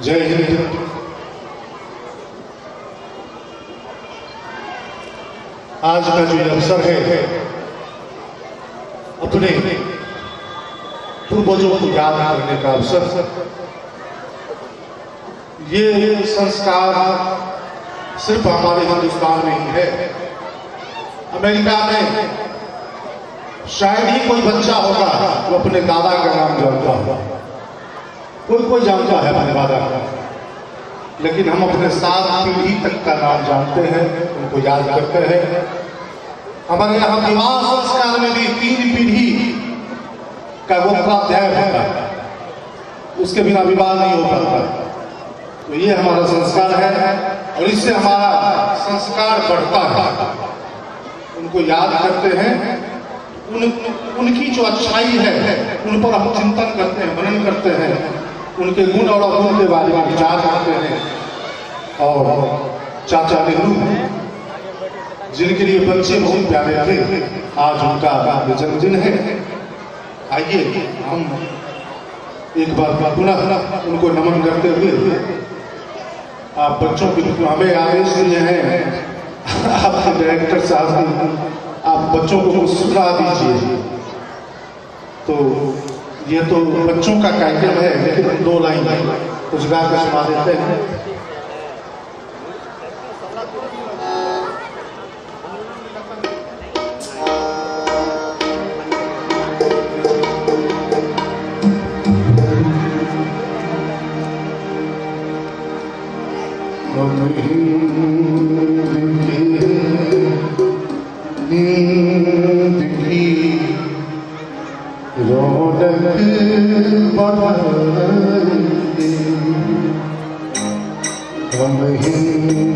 जय हिंद। आज का जो अवसर है अपने पूर्वजों को याद करने का अवसर, ये संस्कार सिर्फ हमारे हिंदुस्तान में ही है। अमेरिका में शायद ही कोई बच्चा होगा जो अपने दादा का नाम जानता होगा। कोई जानता है अपने दादा का, लेकिन हम अपने 7 पीढ़ी तक का नाम जानते हैं, उनको याद करते हैं। हमारे यहाँ विवाह संस्कार में भी 3 पीढ़ी का गोत्राध्याय होता है, उसके बिना विवाह नहीं हो पाता। तो ये हमारा संस्कार है और इससे हमारा संस्कार बढ़ता है। उनको याद करते हैं, उनकी जो अच्छाई है उन पर हम चिंतन करते हैं, मनन करते हैं, उनके गुण और अवगुण के बारे में विचार करते हैं। और चाचा नेहरू जिनके लिए बच्चे बहुत प्यारे थे, आज उनका जन्मदिन है। आइए हम एक बार पुनः उनको नमन करते हुए आप बच्चों की हमें आदेश दिए हैं, आपके डायरेक्टर साहब, आप बच्चों को कुछ सुना दीजिए। तो ये तो बच्चों का कार्यक्रम है, लेकिन 2 लाइन कुछ गा कर सुना देते हैं। हम हिंद